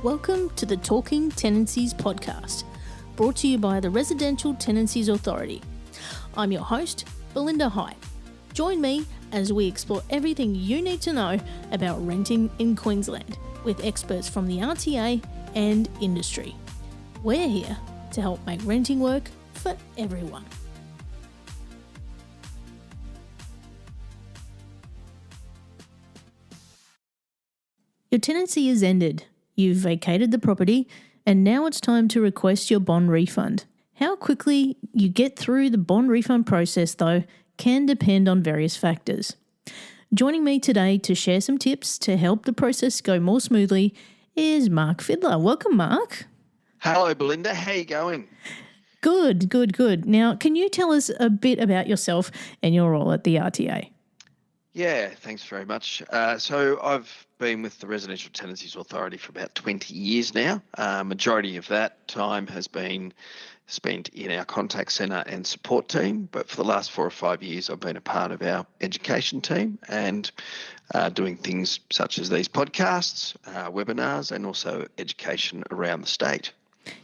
Welcome to the Talking Tenancies podcast, brought to you by the Residential Tenancies Authority. I'm your host, Belinda High. Join me as we explore everything you need to know about renting in Queensland with experts from the RTA and industry. We're here to help make renting work for everyone. Your tenancy is ended. You've vacated the property, and now it's time to request your bond refund. How quickly you get through the bond refund process, though, can depend on various factors. Joining me today to share some tips to help the process go more smoothly is Marc Fidler. Welcome, Marc. Hello, Belinda. How are you going? Good. Now, can you tell us a bit about yourself and your role at the RTA? Yeah, thanks very much. So I've been with the Residential Tenancies Authority for about 20 years now. Majority of that time has been spent in our contact centre and support team, but for the last 4 or 5 years I've been a part of our education team and doing things such as these podcasts, webinars, and also education around the state.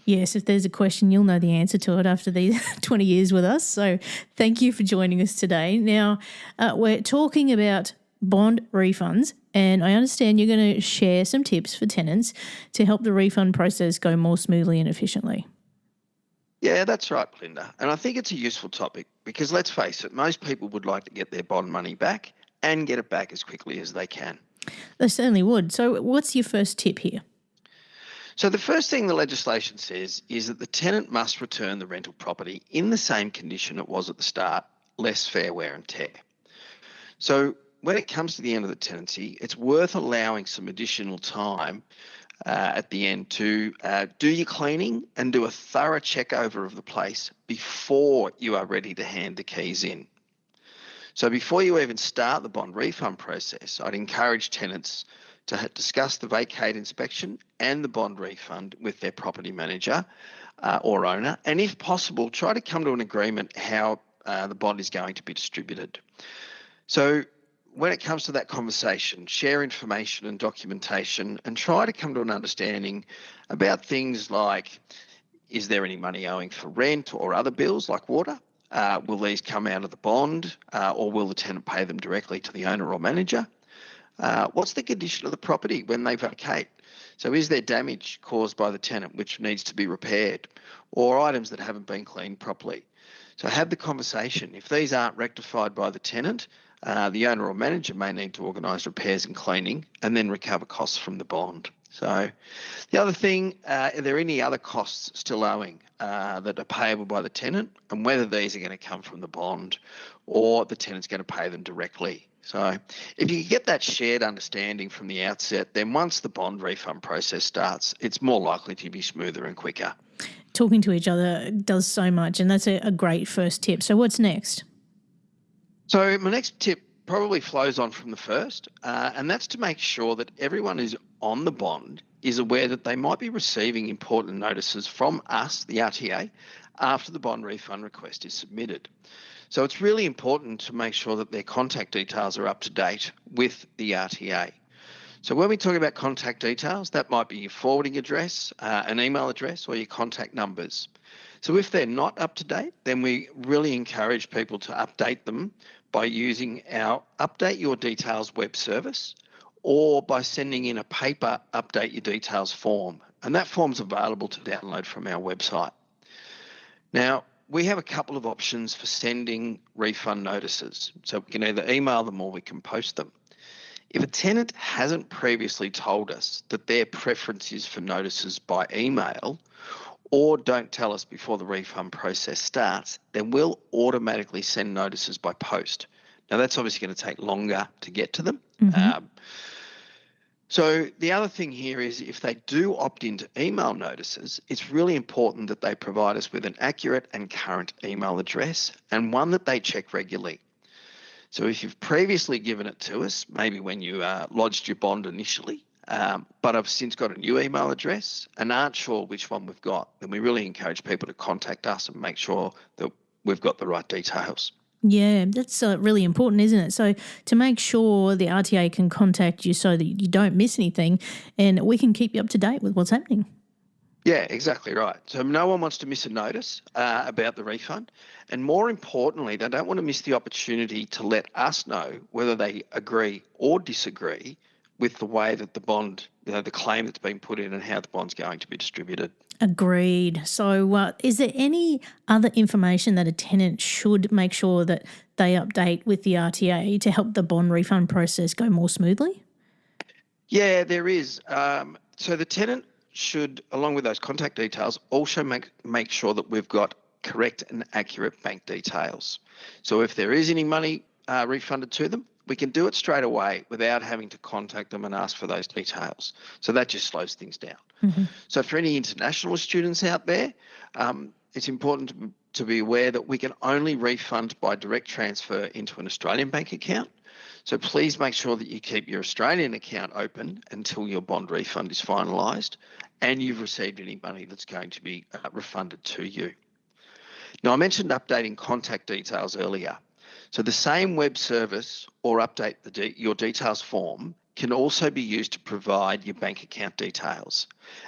Yes, if there's a question, you'll know the answer to it after these 20 years with us. So thank you for joining us today. Now, we're talking about bond refunds, and I understand you're going to share some tips for tenants to help the refund process go more smoothly and efficiently. Yeah, that's right, Belinda. And I think it's a useful topic because let's face it, most people would like to get their bond money back and get it back as quickly as they can. They certainly would. So what's your first tip here? So the first thing the legislation says is that the tenant must return the rental property in the same condition it was at the start, less fair wear and tear. So when it comes to the end of the tenancy, it's worth allowing some additional time at the end to do your cleaning and do a thorough check over of the place before you are ready to hand the keys in. So before you even start the bond refund process, I'd encourage tenants to discuss the vacate inspection and the bond refund with their property manager or owner, and if possible, try to come to an agreement how the bond is going to be distributed. So when it comes to that conversation, share information and documentation and try to come to an understanding about things like, is there any money owing for rent or other bills like water? Will these come out of the bond or will the tenant pay them directly to the owner or manager? What's the condition of the property when they vacate? So is there damage caused by the tenant which needs to be repaired or items that haven't been cleaned properly? So have the conversation. If these aren't rectified by the tenant, the owner or manager may need to organise repairs and cleaning and then recover costs from the bond. So the other thing, are there any other costs still owing that are payable by the tenant, and whether these are going to come from the bond or the tenant's going to pay them directly. So if you get that shared understanding from the outset, then once the bond refund process starts, it's more likely to be smoother and quicker. Talking to each other does so much, and that's a great first tip. So what's next? So my next tip probably flows on from the first, and that's to make sure that everyone who's on the bond is aware that they might be receiving important notices from us, the RTA, after the bond refund request is submitted. So it's really important to make sure that their contact details are up to date with the RTA. So when we talk about contact details, that might be your forwarding address, an email address, or your contact numbers. So if they're not up to date, then we really encourage people to update them by using our Update Your Details web service or by sending in a paper Update Your Details form. And that form's available to download from our website. Now, we have a couple of options for sending refund notices. So we can either email them or we can post them. If a tenant hasn't previously told us that their preference is for notices by email or don't tell us before the refund process starts, then we'll automatically send notices by post. Now, that's obviously going to take longer to get to them. Mm-hmm. So the other thing here is if they do opt into email notices, it's really important that they provide us with an accurate and current email address and one that they check regularly. So if you've previously given it to us, maybe when you lodged your bond initially, but I've since got a new email address and aren't sure which one we've got, then we really encourage people to contact us and make sure that we've got the right details. Yeah, that's really important, isn't it? So to make sure the RTA can contact you so that you don't miss anything and we can keep you up to date with what's happening. Yeah, exactly right. So no one wants to miss a notice about the refund. And more importantly, they don't want to miss the opportunity to let us know whether they agree or disagree with the way that the bond, the claim that's been put in and how the bond's going to be distributed. Agreed. So is there any other information that a tenant should make sure that they update with the RTA to help the bond refund process go more smoothly? Yeah, there is. So the tenant should, along with those contact details, also make sure that we've got correct and accurate bank details. So if there is any money refunded to them, we can do it straight away without having to contact them and ask for those details. So that just slows things down. Mm-hmm. So for any international students out there, it's important to be aware that we can only refund by direct transfer into an Australian bank account. So please make sure that you keep your Australian account open until your bond refund is finalised and you've received any money that's going to be refunded to you. Now, I mentioned updating contact details earlier. So the same web service or update your details form can also be used to provide your bank account details.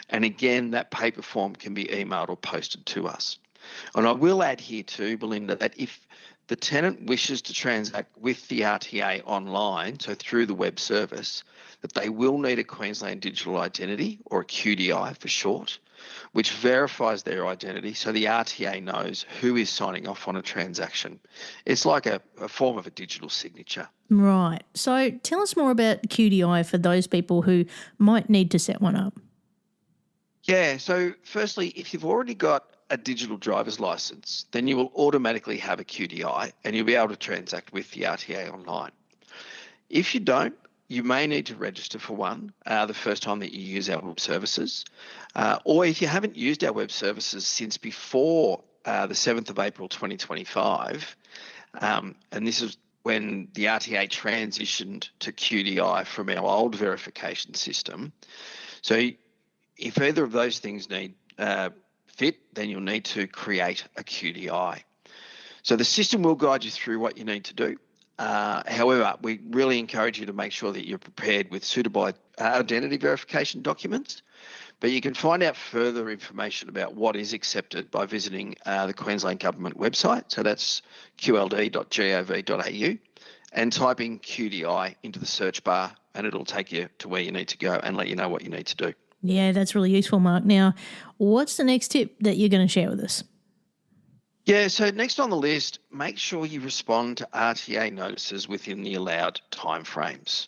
And again, that paper form can be emailed or posted to us. And I will add here too, Belinda, that if the tenant wishes to transact with the RTA online, so through the web service, that they will need a Queensland Digital Identity, or a QDI for short, which verifies their identity so the RTA knows who is signing off on a transaction. It's like a form of a digital signature. Right. So tell us more about QDI for those people who might need to set one up. Yeah, so firstly, if you've already got a digital driver's license, then you will automatically have a QDI and you'll be able to transact with the RTA online. If you don't, you may need to register for one the first time that you use our web services. Or if you haven't used our web services since before the 7th of April 2025, and this is when the RTA transitioned to QDI from our old verification system. So if either of those things need fit, then you'll need to create a QDI. So the system will guide you through what you need to do. However, we really encourage you to make sure that you're prepared with suitable identity verification documents. But you can find out further information about what is accepted by visiting the Queensland Government website. So that's qld.gov.au and typing QDI into the search bar and it'll take you to where you need to go and let you know what you need to do. Yeah, that's really useful, Marc. Now, what's the next tip that you're going to share with us? Yeah, so next on the list, make sure you respond to RTA notices within the allowed timeframes.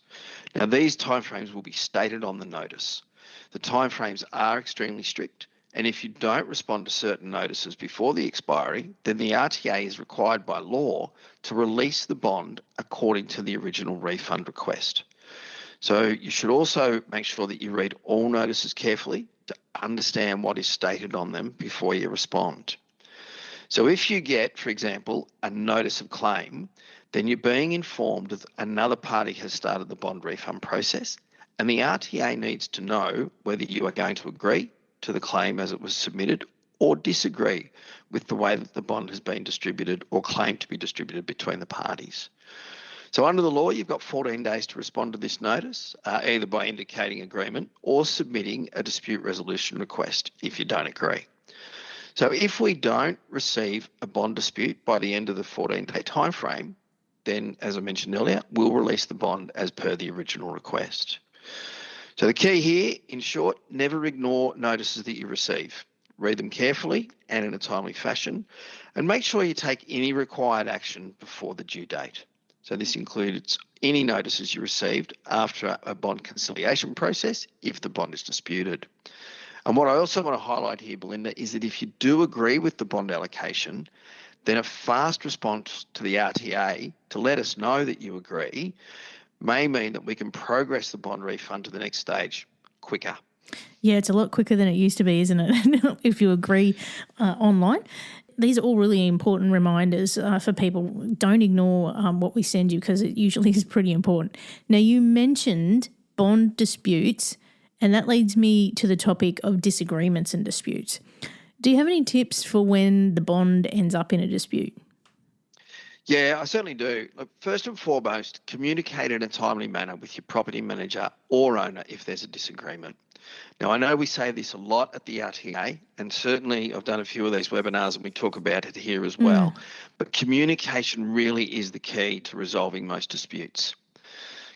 Now, these timeframes will be stated on the notice. The timeframes are extremely strict, and if you don't respond to certain notices before the expiry, then the RTA is required by law to release the bond according to the original refund request. So you should also make sure that you read all notices carefully to understand what is stated on them before you respond. So if you get, for example, a notice of claim, then you're being informed that another party has started the bond refund process, and the RTA needs to know whether you are going to agree to the claim as it was submitted or disagree with the way that the bond has been distributed or claimed to be distributed between the parties. So under the law, you've got 14 days to respond to this notice, either by indicating agreement or submitting a dispute resolution request if you don't agree. So if we don't receive a bond dispute by the end of the 14-day timeframe, then, as I mentioned earlier, we'll release the bond as per the original request. So the key here, in short, never ignore notices that you receive. Read them carefully and in a timely fashion, and make sure you take any required action before the due date. So this includes any notices you received after a bond conciliation process if the bond is disputed. And what I also want to highlight here, Belinda, is that if you do agree with the bond allocation, then a fast response to the RTA to let us know that you agree may mean that we can progress the bond refund to the next stage quicker. Yeah, it's a lot quicker than it used to be, isn't it? If you agree online. These are all really important reminders for people. Don't ignore what we send you because it usually is pretty important. Now, you mentioned bond disputes, and that leads me to the topic of disagreements and disputes. Do you have any tips for when the bond ends up in a dispute? Yeah, I certainly do. Look, first and foremost, communicate in a timely manner with your property manager or owner if there's a disagreement. Now, I know we say this a lot at the RTA, and certainly I've done a few of these webinars and we talk about it here as well, but communication really is the key to resolving most disputes.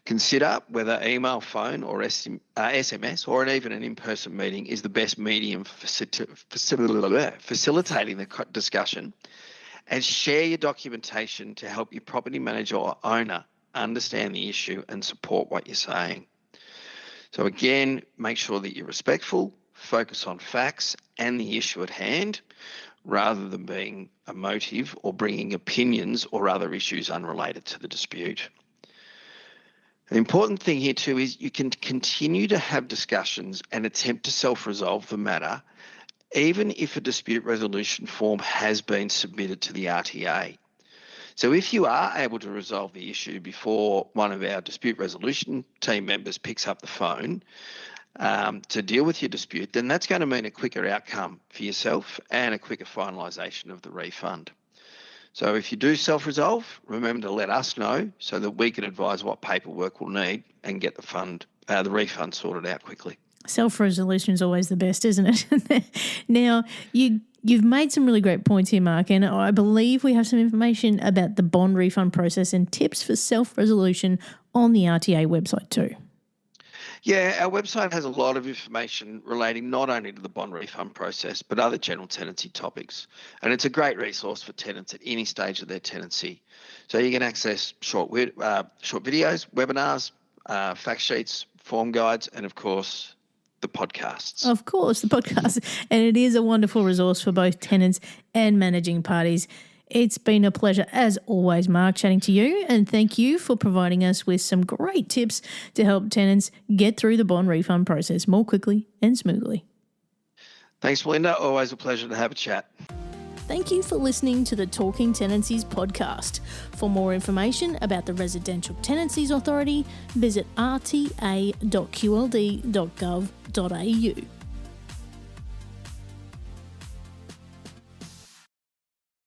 Consider whether email, phone or SMS or even an in-person meeting is the best medium for facilitating the discussion, and share your documentation to help your property manager or owner understand the issue and support what you're saying. So again, make sure that you're respectful, focus on facts and the issue at hand, rather than being emotive or bringing opinions or other issues unrelated to the dispute. The important thing here too is you can continue to have discussions and attempt to self-resolve the matter, even if a dispute resolution form has been submitted to the RTA. So if you are able to resolve the issue before one of our dispute resolution team members picks up the phone to deal with your dispute, then that's going to mean a quicker outcome for yourself and a quicker finalisation of the refund. So if you do self-resolve, remember to let us know so that we can advise what paperwork we'll need and get the refund sorted out quickly. Self-resolution is always the best, isn't it? Now, you've made some really great points here, Marc, and I believe we have some information about the bond refund process and tips for self-resolution on the RTA website too. Yeah, our website has a lot of information relating not only to the bond refund process, but other general tenancy topics. And it's a great resource for tenants at any stage of their tenancy. So you can access short videos, webinars, fact sheets, form guides, and of course, the podcasts. Of course, the podcast. And it is a wonderful resource for both tenants and managing parties. It's been a pleasure, as always, Marc, chatting to you, and thank you for providing us with some great tips to help tenants get through the bond refund process more quickly and smoothly. Thanks, Belinda. Always a pleasure to have a chat. Thank you for listening to the Talking Tenancies podcast. For more information about the Residential Tenancies Authority, visit rta.qld.gov.au.